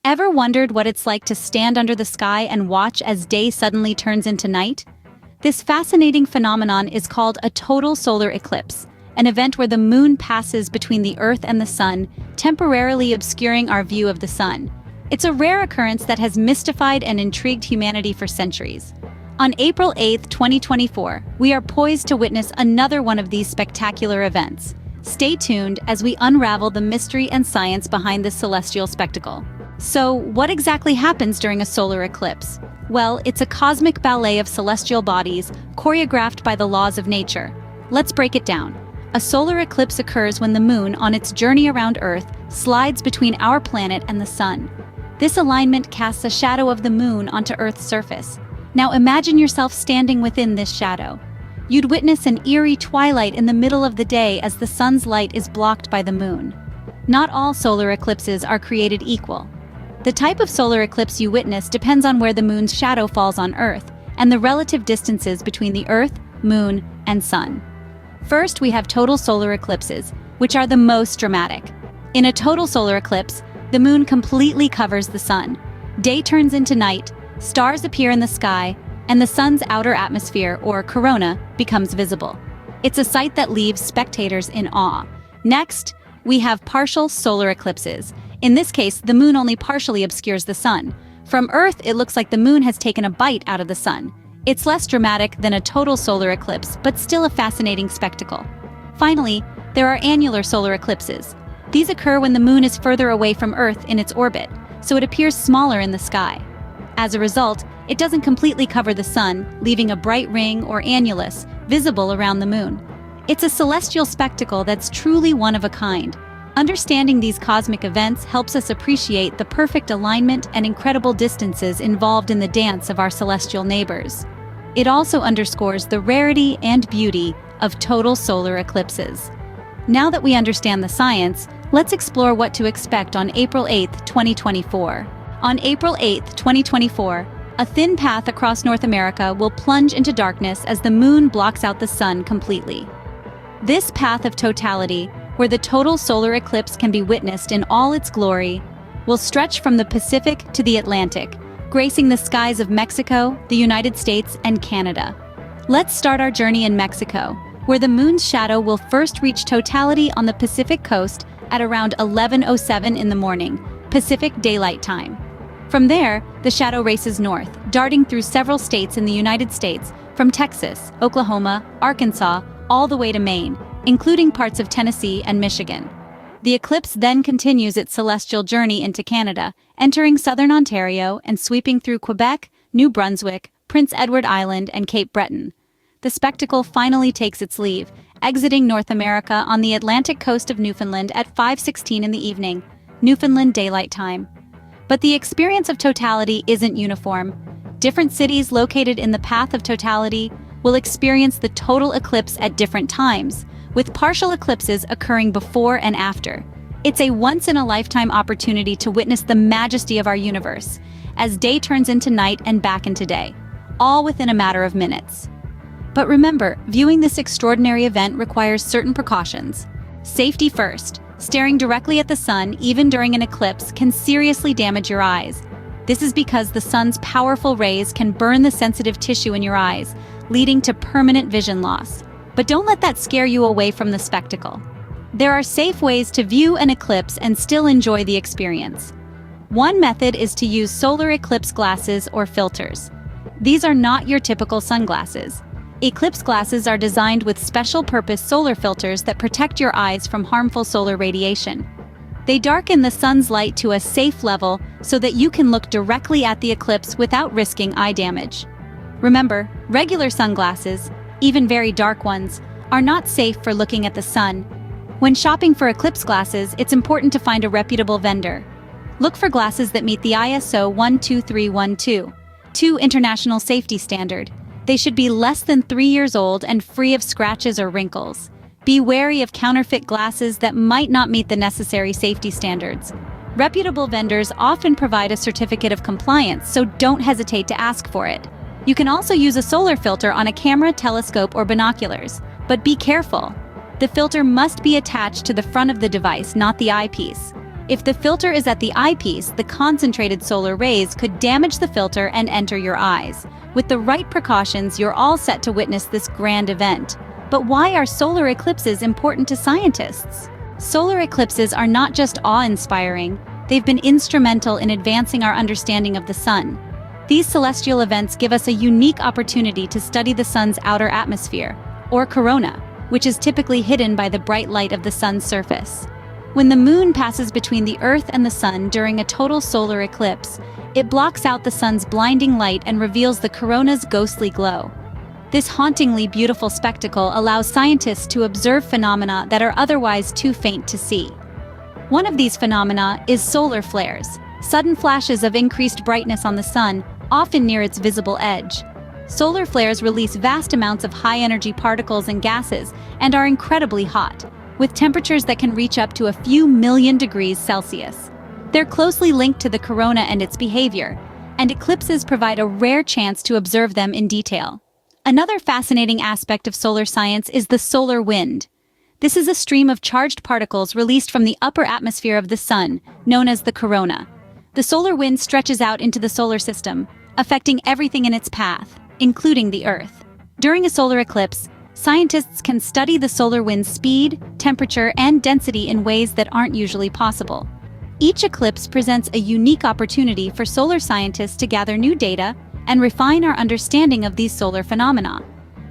Ever wondered what it's like to stand under the sky and watch as day suddenly turns into night? This fascinating phenomenon is called a total solar eclipse, an event where the moon passes between the Earth and the Sun, temporarily obscuring our view of the Sun. It's a rare occurrence that has mystified and intrigued humanity for centuries. On April 8, 2024, we are poised to witness another one of these spectacular events. Stay tuned as we unravel the mystery and science behind this celestial spectacle. So, what exactly happens during a solar eclipse? Well, it's a cosmic ballet of celestial bodies, choreographed by the laws of nature. Let's break it down. A solar eclipse occurs when the moon, on its journey around Earth, slides between our planet and the Sun. This alignment casts a shadow of the moon onto Earth's surface. Now imagine yourself standing within this shadow. You'd witness an eerie twilight in the middle of the day as the sun's light is blocked by the moon. Not all solar eclipses are created equal. The type of solar eclipse you witness depends on where the moon's shadow falls on Earth and the relative distances between the Earth, moon, and sun. First, we have total solar eclipses, which are the most dramatic. In a total solar eclipse, the moon completely covers the sun. Day turns into night, stars appear in the sky, and the sun's outer atmosphere, or corona, becomes visible. It's a sight that leaves spectators in awe. Next, we have partial solar eclipses. In this case, the moon only partially obscures the sun. From Earth, it looks like the moon has taken a bite out of the sun. It's less dramatic than a total solar eclipse, but still a fascinating spectacle. Finally, there are annular solar eclipses. These occur when the moon is further away from Earth in its orbit, so it appears smaller in the sky. As a result, it doesn't completely cover the sun, leaving a bright ring or annulus visible around the moon. It's a celestial spectacle that's truly one of a kind. Understanding these cosmic events helps us appreciate the perfect alignment and incredible distances involved in the dance of our celestial neighbors. It also underscores the rarity and beauty of total solar eclipses. Now that we understand the science, let's explore what to expect on April 8, 2024. On April 8, 2024, a thin path across North America will plunge into darkness as the moon blocks out the sun completely. This path of totality, where the total solar eclipse can be witnessed in all its glory, will stretch from the Pacific to the Atlantic, gracing the skies of Mexico, the United States, and Canada. Let's start our journey in Mexico, where the moon's shadow will first reach totality on the Pacific coast at around 11:07 in the morning, Pacific Daylight Time. From there, the shadow races north, darting through several states in the United States, from Texas, Oklahoma, Arkansas, all the way to Maine, including parts of Tennessee and Michigan. The eclipse then continues its celestial journey into Canada, entering southern Ontario and sweeping through Quebec, New Brunswick, Prince Edward Island, and Cape Breton. The spectacle finally takes its leave, exiting North America on the Atlantic coast of Newfoundland at 5:16 in the evening, Newfoundland Daylight Time. But the experience of totality isn't uniform. Different cities located in the Path of Totality will experience the total eclipse at different times, with partial eclipses occurring before and after. It's a once-in-a-lifetime opportunity to witness the majesty of our universe, as day turns into night and back into day, all within a matter of minutes. But remember, viewing this extraordinary event requires certain precautions. Safety first. Staring directly at the sun, even during an eclipse, can seriously damage your eyes. This is because the sun's powerful rays can burn the sensitive tissue in your eyes, leading to permanent vision loss. But don't let that scare you away from the spectacle. There are safe ways to view an eclipse and still enjoy the experience. One method is to use solar eclipse glasses or filters. These are not your typical sunglasses. Eclipse glasses are designed with special-purpose solar filters that protect your eyes from harmful solar radiation. They darken the sun's light to a safe level so that you can look directly at the eclipse without risking eye damage. Remember, regular sunglasses, even very dark ones, are not safe for looking at the sun. When shopping for eclipse glasses, it's important to find a reputable vendor. Look for glasses that meet the ISO 12312, International Safety Standard. They should be less than 3 years old and free of scratches or wrinkles. Be wary of counterfeit glasses that might not meet the necessary safety standards. Reputable vendors often provide a certificate of compliance, so don't hesitate to ask for it. You can also use a solar filter on a camera, telescope, or binoculars, but be careful. The filter must be attached to the front of the device, not the eyepiece. If the filter is at the eyepiece, the concentrated solar rays could damage the filter and enter your eyes. With the right precautions, you're all set to witness this grand event. But why are solar eclipses important to scientists? Solar eclipses are not just awe-inspiring, they've been instrumental in advancing our understanding of the sun. These celestial events give us a unique opportunity to study the sun's outer atmosphere, or corona, which is typically hidden by the bright light of the sun's surface. When the moon passes between the Earth and the sun during a total solar eclipse, it blocks out the sun's blinding light and reveals the corona's ghostly glow. This hauntingly beautiful spectacle allows scientists to observe phenomena that are otherwise too faint to see. One of these phenomena is solar flares, sudden flashes of increased brightness on the sun, often near its visible edge. Solar flares release vast amounts of high-energy particles and gases and are incredibly hot, with temperatures that can reach up to a few million degrees Celsius. They're closely linked to the corona and its behavior, and eclipses provide a rare chance to observe them in detail. Another fascinating aspect of solar science is the solar wind. This is a stream of charged particles released from the upper atmosphere of the sun, known as the corona. The solar wind stretches out into the solar system, affecting everything in its path, including the Earth. During a solar eclipse, scientists can study the solar wind's speed, temperature, and density in ways that aren't usually possible. Each eclipse presents a unique opportunity for solar scientists to gather new data and refine our understanding of these solar phenomena.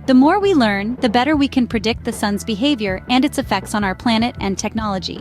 The more we learn, the better we can predict the sun's behavior and its effects on our planet and technology.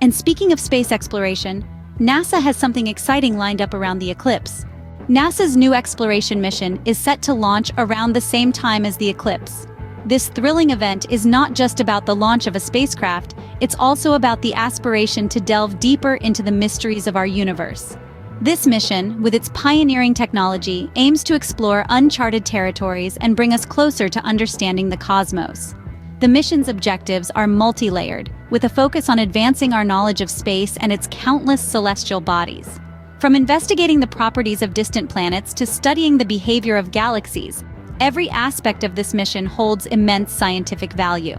And speaking of space exploration, NASA has something exciting lined up around the eclipse. NASA's new exploration mission is set to launch around the same time as the eclipse. This thrilling event is not just about the launch of a spacecraft, it's also about the aspiration to delve deeper into the mysteries of our universe. This mission, with its pioneering technology, aims to explore uncharted territories and bring us closer to understanding the cosmos. The mission's objectives are multi-layered, with a focus on advancing our knowledge of space and its countless celestial bodies. From investigating the properties of distant planets to studying the behavior of galaxies, every aspect of this mission holds immense scientific value.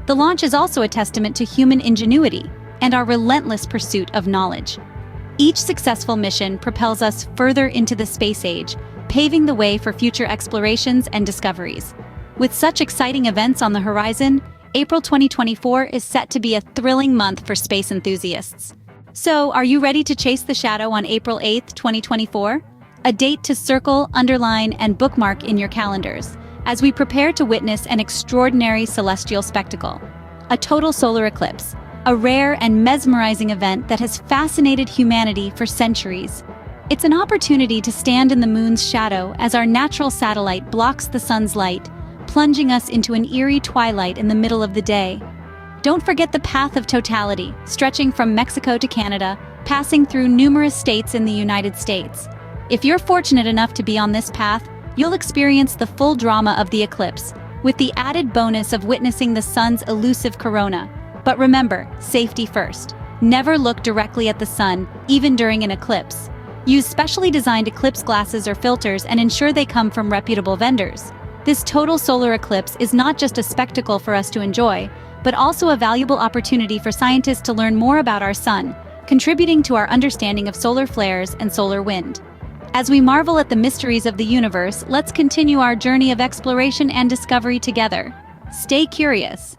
The launch is also a testament to human ingenuity and our relentless pursuit of knowledge. Each successful mission propels us further into the space age, paving the way for future explorations and discoveries. With such exciting events on the horizon, April 2024 is set to be a thrilling month for space enthusiasts. So, are you ready to chase the shadow on April 8th, 2024? A date to circle, underline, and bookmark in your calendars, as we prepare to witness an extraordinary celestial spectacle. A total solar eclipse, a rare and mesmerizing event that has fascinated humanity for centuries. It's an opportunity to stand in the moon's shadow as our natural satellite blocks the sun's light, plunging us into an eerie twilight in the middle of the day. Don't forget the Path of Totality, stretching from Mexico to Canada, passing through numerous states in the United States. If you're fortunate enough to be on this path, you'll experience the full drama of the eclipse, with the added bonus of witnessing the sun's elusive corona. But remember, safety first. Never look directly at the sun, even during an eclipse. Use specially designed eclipse glasses or filters and ensure they come from reputable vendors. This total solar eclipse is not just a spectacle for us to enjoy, but also a valuable opportunity for scientists to learn more about our sun, contributing to our understanding of solar flares and solar wind. As we marvel at the mysteries of the universe, let's continue our journey of exploration and discovery together. Stay curious.